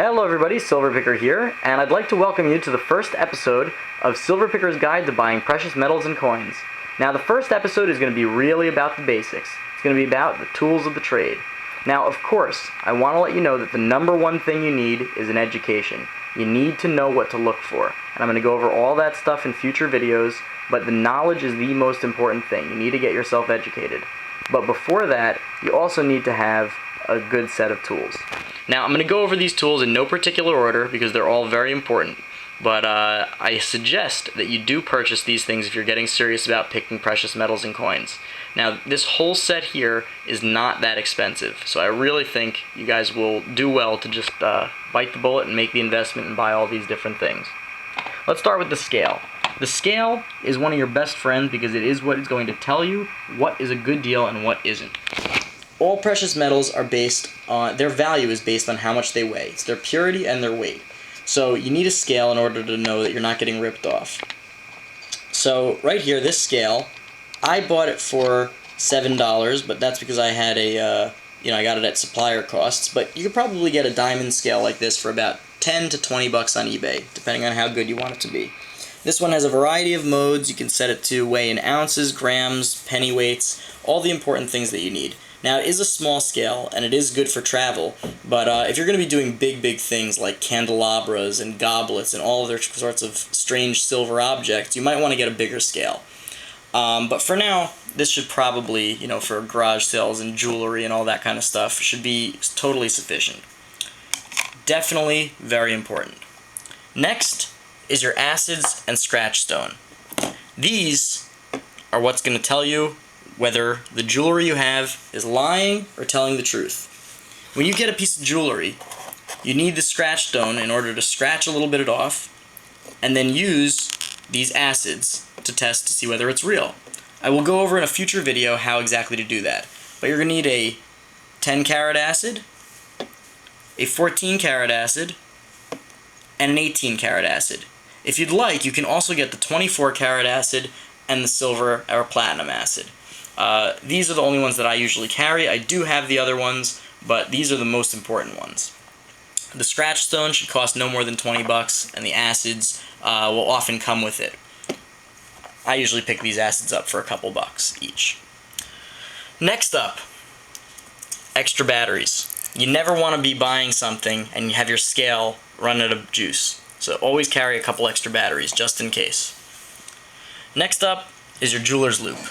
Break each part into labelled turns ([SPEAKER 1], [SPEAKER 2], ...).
[SPEAKER 1] Hello everybody, Silverpicker here, and I'd like to welcome you to the first episode of Silverpicker's Guide to Buying Precious Metals and Coins. Now the first episode is going to be really about the basics. It's going to be about the tools of the trade. Now of course, I want to let you know that the number one thing you need is an education. You need to know what to look for, and I'm going to go over all that stuff in future videos, but the knowledge is the most important thing. You need to get yourself educated. But before that, you also need to have a good set of tools. Now, I'm going to go over these tools in no particular order because they're all very important, but I suggest that you do purchase these things if you're getting serious about picking precious metals and coins. Now, this whole set here is not that expensive, so I really think you guys will do well to just bite the bullet and make the investment and buy all these different things. Let's start with the scale. The scale is one of your best friends because it is what is going to tell you what is a good deal and what isn't. All precious metals are based on, their value is based on how much they weigh. It's their purity and their weight. So you need a scale in order to know that you're not getting ripped off. So right here, this scale, I bought it for $7, but that's because I had a, I got it at supplier costs. But you could probably get a diamond scale like this for about 10 to 20 bucks on eBay, depending on how good you want it to be. This one has a variety of modes. You can set it to weigh in ounces, grams, pennyweights, all the important things that you need. Now, it is a small scale, and it is good for travel, but if you're going to be doing big things like candelabras and goblets and all other sorts of strange silver objects, you might want to get a bigger scale. But for now, this should probably, for garage sales and jewelry and all that kind of stuff, should be totally sufficient. Definitely very important. Next is your acids and scratch stone. These are what's going to tell you whether the jewelry you have is lying or telling the truth. When you get a piece of jewelry, you need the scratch stone in order to scratch a little bit off, and then use these acids to test to see whether it's real. I will go over in a future video how exactly to do that. But you're going to need a 10 karat acid, a 14 karat acid, and an 18 karat acid. If you'd like, you can also get the 24 karat acid and the silver or platinum acid. These are the only ones that I usually carry. I do have the other ones, but these are the most important ones. The scratch stone should cost no more than 20 bucks, and the acids will often come with it. I usually pick these acids up for a couple bucks each. Next up, extra batteries. You never want to be buying something and you have your scale run out of juice, so always carry a couple extra batteries just in case. Next up is your jeweler's loupe.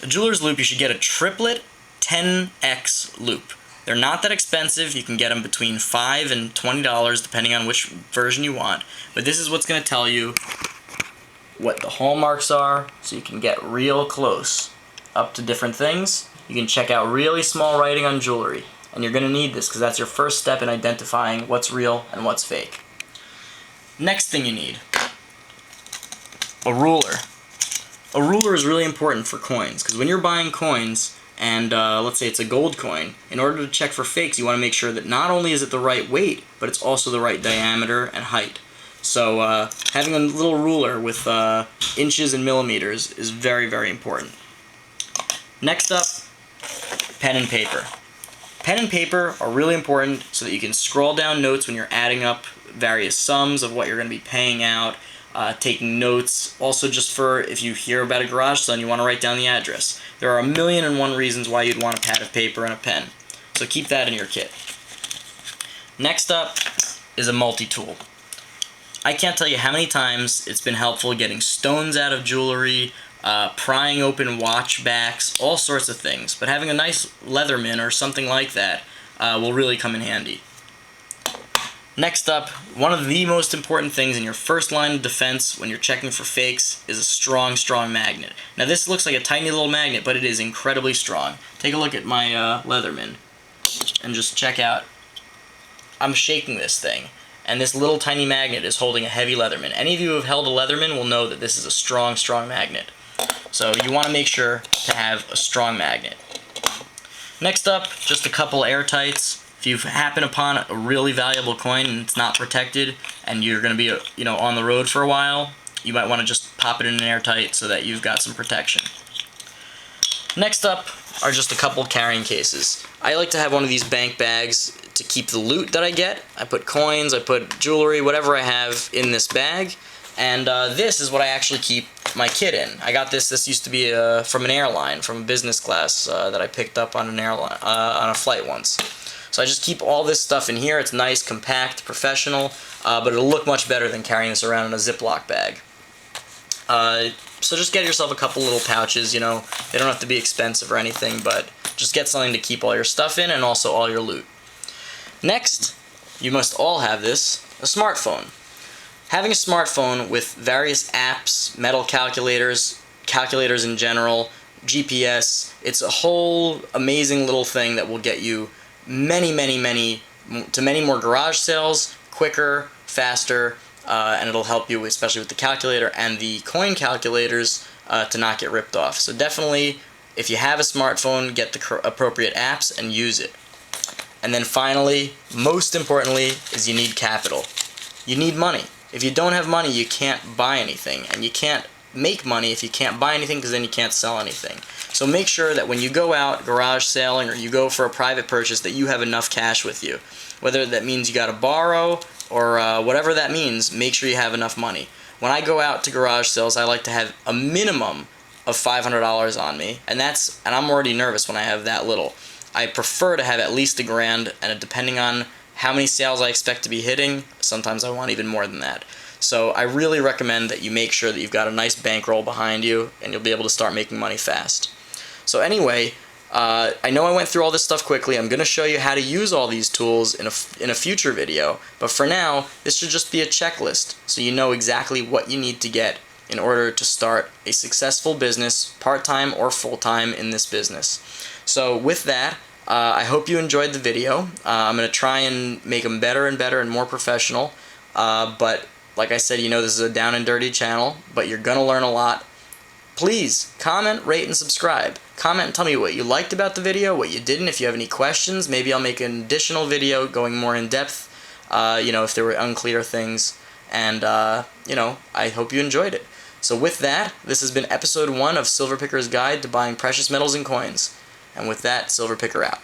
[SPEAKER 1] A jeweler's loupe, you should get a triplet 10x loupe. They're not that expensive. You can get them between $5 and $20 depending on which version you want. But this is what's going to tell you what the hallmarks are, so you can get real close up to different things. You can check out really small writing on jewelry. And you're going to need this because that's your first step in identifying what's real and what's fake. Next thing you need, a ruler. A ruler is really important for coins, because when you're buying coins, and let's say it's a gold coin, in order to check for fakes, you want to make sure that not only is it the right weight, but it's also the right diameter and height. So having a little ruler with inches and millimeters is very important. Next up, pen and paper. Pen and paper are really important so that you can scroll down notes when you're adding up various sums of what you're going to be paying out, taking notes, also just for if you hear about a garage sale and you want to write down the address. There are 1,000,001 reasons why you'd want a pad of paper and a pen, so keep that in your kit. Next up is a multi-tool. I can't tell you how many times it's been helpful getting stones out of jewelry, prying open watch backs, all sorts of things, but having a nice Leatherman or something like that will really come in handy. Next up, one of the most important things in your first line of defense when you're checking for fakes is a strong magnet. Now this looks like a tiny little magnet, but it is incredibly strong. Take a look at my Leatherman and just check out. I'm shaking this thing, and this little tiny magnet is holding a heavy Leatherman. Any of you who have held a Leatherman will know that this is a strong magnet. So you want to make sure to have a strong magnet. Next up, just a couple airtights. If you happen upon a really valuable coin and it's not protected and you're going to be on the road for a while, you might want to just pop it in an airtight so that you've got some protection. Next up are just a couple carrying cases. I like to have one of these bank bags. to keep the loot that I get. I put coins, I put jewelry, whatever I have in this bag. And this is what I actually keep my kit in. I got this. This used to be from an airline, from a business class that I picked up on an airline on a flight once. So I just keep all this stuff in here. It's nice, compact, professional, but it'll look much better than carrying this around in a Ziploc bag. So just get yourself a couple little pouches. You know, they don't have to be expensive or anything, but just get something to keep all your stuff in and also all your loot. Next, you must all have this, a smartphone. Having a smartphone with various apps, metal calculators, calculators in general, GPS, it's a whole amazing little thing that will get you many more garage sales, quicker, faster, and it'll help you, especially with the calculator and the coin calculators, to not get ripped off. So definitely, if you have a smartphone, get the appropriate apps and use it. And then finally, most importantly, is you need capital. You need money. If you don't have money, you can't buy anything, and you can't make money if you can't buy anything, because then you can't sell anything. So make sure that when you go out garage selling or you go for a private purchase that you have enough cash with you. Whether that means you got to borrow or whatever that means, make sure you have enough money. When I go out to garage sales, I like to have a minimum of $500 on me, and I'm already nervous when I have that little. I prefer to have at least $1,000, and depending on how many sales I expect to be hitting, sometimes I want even more than that. So I really recommend that you make sure that you've got a nice bankroll behind you, and you'll be able to start making money fast. So anyway, I know I went through all this stuff quickly. I'm going to show you how to use all these tools in a future video, but for now, this should just be a checklist, so you know exactly what you need to get in order to start a successful business, part-time or full-time in this business. So with that, I hope you enjoyed the video. I'm going to try and make them better and better and more professional, but like I said, you know this is a down and dirty channel, but you're going to learn a lot. Please comment, rate, and subscribe. Comment and tell me what you liked about the video, what you didn't. If you have any questions, maybe I'll make an additional video going more in depth, if there were unclear things. And, I hope you enjoyed it. So with that, this has been episode 1 of Silverpicker's Guide to Buying Precious Metals and Coins. And with that, Silverpicker out.